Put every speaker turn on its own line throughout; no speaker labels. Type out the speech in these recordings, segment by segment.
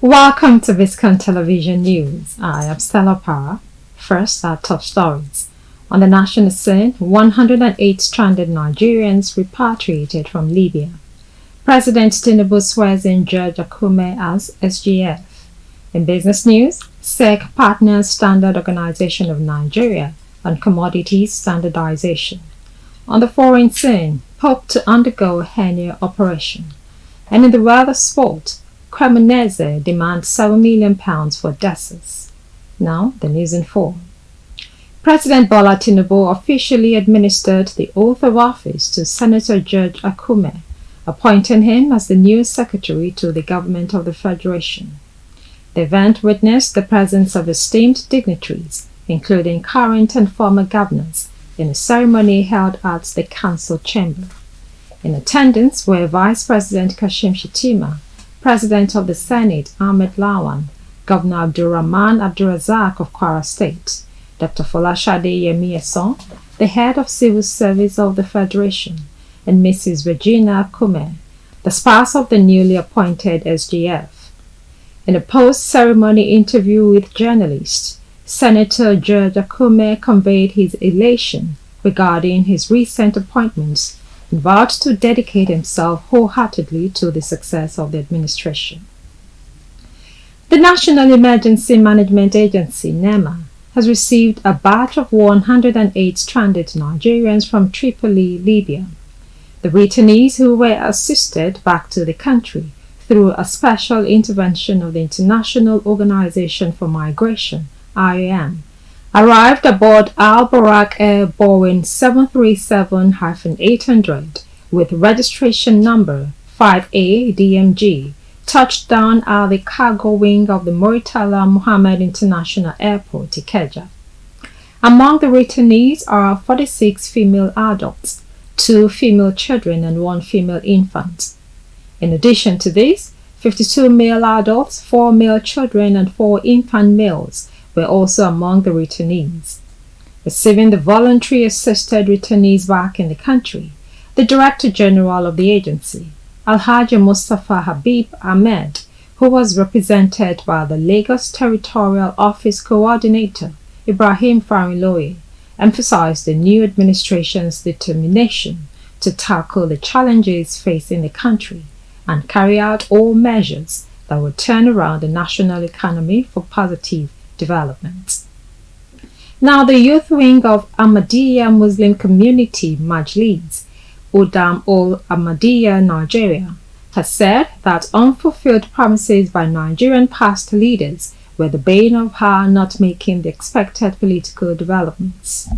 Welcome to Biscontv News. I am Stella Para. First, our top stories. On the national scene, 108 stranded Nigerians repatriated from Libya. President Tinubu swears in Judge Akume as SGF. In business news, SEC partners Standard Organization of Nigeria on commodities standardization. On the foreign scene, Pope to undergo hernia operation. And in the world of sport, Cremonese demands £7 million for Dessus. Now, the news in full. President Bola Tinubu officially administered the oath of office to Senator Judge Akume, appointing him as the new secretary to the government of the Federation. The event witnessed the presence of esteemed dignitaries, including current and former governors, in a ceremony held at the council chamber. In attendance were Vice President Kashim Shettima, President of the Senate Ahmed Lawan, Governor Abdulrahman Abdulrazak of Kwara State, Dr. Folashade Yemi-Eson, the head of Civil Service of the Federation, and Mrs. Regina Akume, the spouse of the newly appointed SGF. In a post-ceremony interview with journalists, Senator Judge Akume conveyed his elation regarding his recent appointments and vowed to dedicate himself wholeheartedly to the success of the administration. The National Emergency Management Agency, NEMA, has received a batch of 108 stranded Nigerians from Tripoli, Libya. The returnees, who were assisted back to the country through a special intervention of the International Organization for Migration, IOM, arrived aboard Al Barak Air Boeing 737-800 with registration number 5A-DMG, touched down at the cargo wing of the Murtala Muhammad International Airport, Ikeja. Among the returnees are 46 female adults, 2 female children and 1 female infant. In addition to this, 52 male adults, 4 male children and 4 infant males were also among the returnees. Receiving the voluntary assisted returnees back in the country, the Director General of the agency, Alhaji Mustafa Habib Ahmed, who was represented by the Lagos Territorial Office Coordinator, Ibrahim Fariloye, emphasized the new administration's determination to tackle the challenges facing the country and carry out all measures that will turn around the national economy for positive development. Now, the youth wing of Ahmadiyya Muslim Community Majlis, Udam ul Ahmadiyya Nigeria, has said that unfulfilled promises by Nigerian past leaders were the bane of her not making the expected political developments.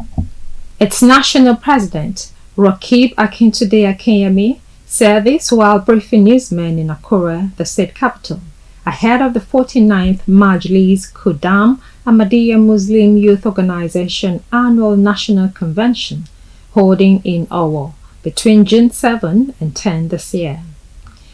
Its national president, Rakib Akintunde Akinyemi, said this while briefing newsmen in Akure, the state capital, ahead of the 49th Majlis Kudam Ahmadiyya Muslim Youth Organization Annual National Convention holding in Owo between June 7 and 10 this year.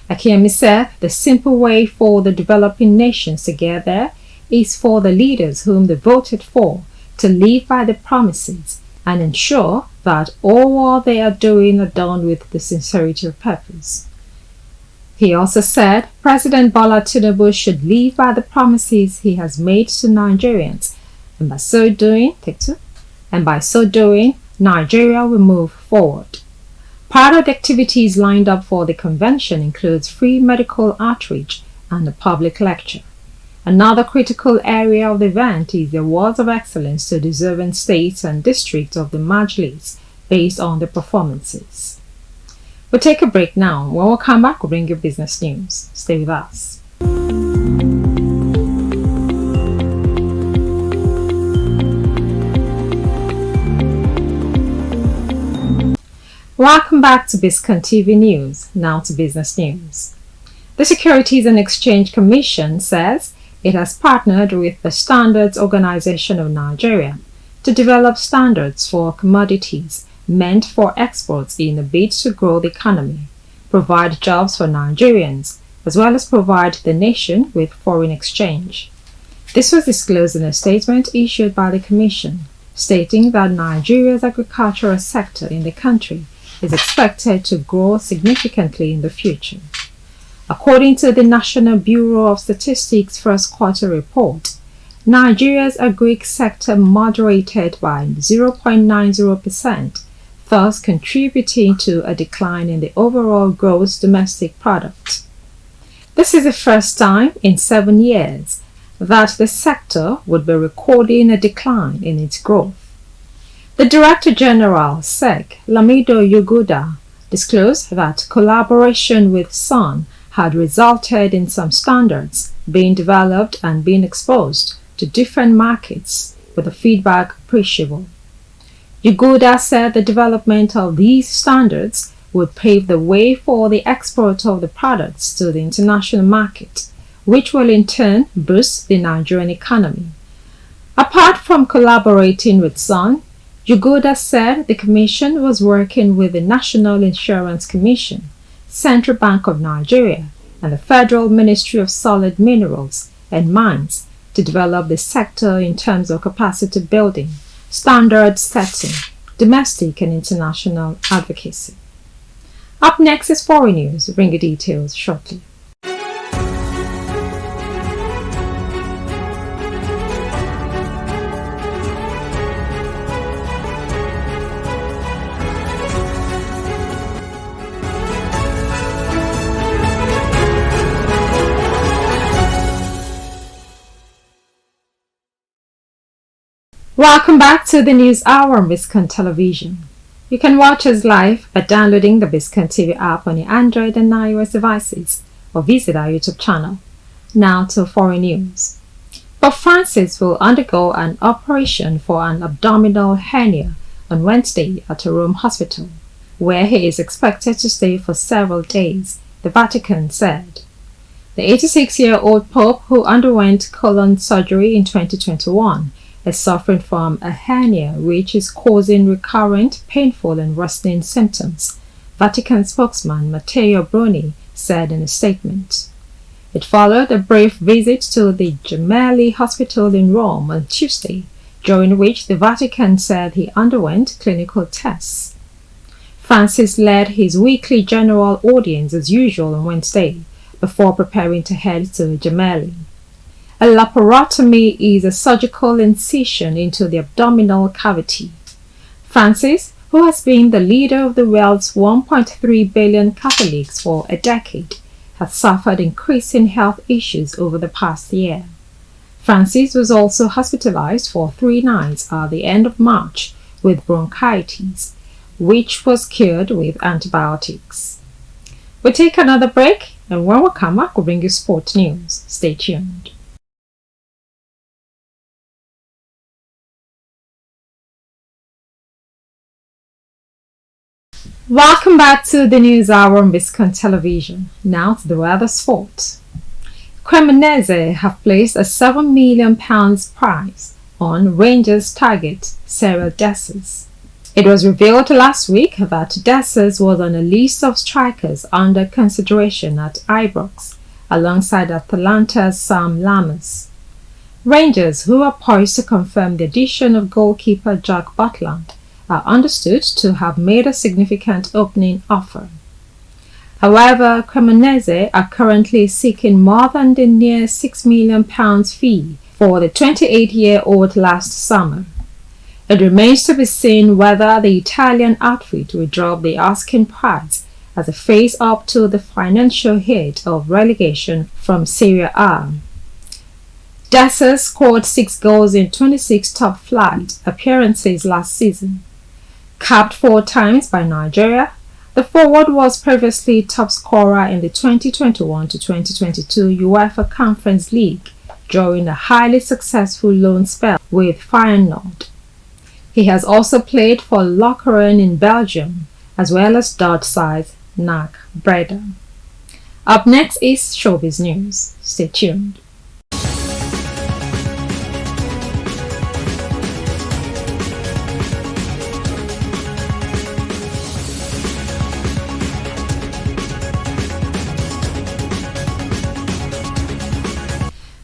Akinyemi said the simple way for the developing nations to get there is for the leaders whom they voted for to live by the promises and ensure that all what they are doing are done with the sincerity of purpose. He also said President Bola Tinubu should live by the promises he has made to Nigerians, and by so doing, Nigeria will move forward. Part of the activities lined up for the convention includes free medical outreach and a public lecture. Another critical area of the event is the awards of excellence to deserving states and districts of the Majlis based on their performances. We'll take a break now. When we come back, we'll bring you business news. Stay with us. Welcome back to Biscontv News. Now to business news. The Securities and Exchange Commission says it has partnered with the Standards Organization of Nigeria to develop standards for commodities meant for exports in a bid to grow the economy, provide jobs for Nigerians, as well as provide the nation with foreign exchange. This was disclosed in a statement issued by the Commission, stating that Nigeria's agricultural sector in the country is expected to grow significantly in the future. According to the National Bureau of Statistics first quarter report, Nigeria's agri sector moderated by 0.90%, thus contributing to a decline in the overall gross domestic product. This is the first time in 7 years that the sector would be recording a decline in its growth. The Director General, SEC, Lamido Yuguda, disclosed that collaboration with SUN had resulted in some standards being developed and being exposed to different markets, with the feedback appreciable. Yuguda said the development of these standards would pave the way for the export of the products to the international market, which will in turn boost the Nigerian economy. Apart from collaborating with SUN, Yuguda said the Commission was working with the National Insurance Commission, Central Bank of Nigeria, and the Federal Ministry of Solid Minerals and Mines to develop the sector in terms of capacity building, standard setting, domestic and international advocacy. Up next is foreign news. Bring you details shortly. Welcome back to the News Hour on Biscontv. You can watch us live by downloading the Biscontv app on your Android and iOS devices or visit our YouTube channel. Now to foreign news. Pope Francis will undergo an operation for an abdominal hernia on Wednesday at a Rome hospital, where he is expected to stay for several days, the Vatican said. The 86-year-old Pope, who underwent colon surgery in 2021, is suffering from a hernia which is causing recurrent, painful and worsening symptoms, Vatican spokesman Matteo Bruni said in a statement. It followed a brief visit to the Gemelli Hospital in Rome on Tuesday, during which the Vatican said he underwent clinical tests. Francis led his weekly general audience as usual on Wednesday, before preparing to head to Gemelli. A laparotomy is a surgical incision into the abdominal cavity. Francis, who has been the leader of the world's 1.3 billion Catholics for a decade, has suffered increasing health issues over the past year. Francis was also hospitalized for 3 nights at the end of March with bronchitis, which was cured with antibiotics. We'll take another break, and when we come back, we'll bring you sport news. Stay tuned. Welcome back to the News Hour on Biscontv. Now to the weather sport. Cremonese have placed a £7 million prize on Rangers target Cyril Dessers. It was revealed last week that Dessers was on a list of strikers under consideration at Ibrox, alongside Atalanta's Sam Lammers. Rangers, who are poised to confirm the addition of goalkeeper Jack Butland, are understood to have made a significant opening offer. However, Cremonese are currently seeking more than the near £6 million fee for the 28-year-old last summer. It remains to be seen whether the Italian outfit will drop the asking price as a face-up to the financial hit of relegation from Serie A. Dessers scored 6 goals in 26 top-flight appearances last season. Capped 4 times by Nigeria, the forward was previously top scorer in the 2021-2022 UEFA Conference League during a highly successful loan spell with Feyenoord. He has also played for Lokeren in Belgium, as well as Dutch side NAC Breda. Up next is Showbiz News. Stay tuned.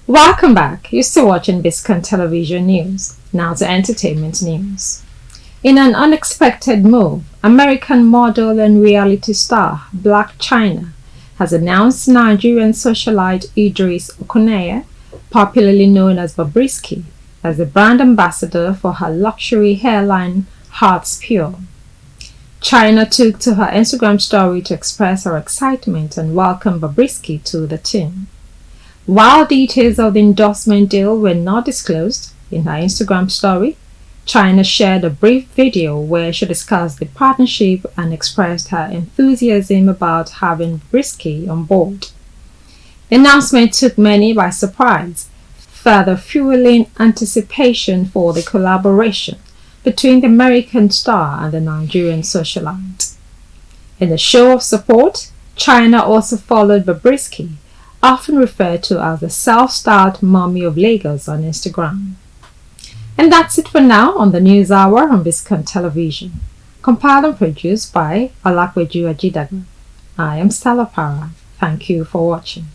Welcome back. You're still watching Biscontv News. Now to entertainment news. In an unexpected move, American model and reality star Blac Chyna has announced Nigerian socialite Idris Okuneye, popularly known as Bobrisky, as the brand ambassador for her luxury hairline Hearts Pure. China took to her Instagram story to express her excitement and welcome Bobrisky to the team. While details of the endorsement deal were not disclosed, in her Instagram story, China shared a brief video where she discussed the partnership and expressed her enthusiasm about having Bobrisky on board. The announcement took many by surprise, further fueling anticipation for the collaboration between the American star and the Nigerian socialite. In a show of support, China also followed Bobrisky, often referred to as the self-styled Mommy of Lagos on Instagram. And that's it for now on the News Hour on Biscontv Television. Compiled and produced by Olakweju Ajidaga. I am Stella Para. Thank you for watching.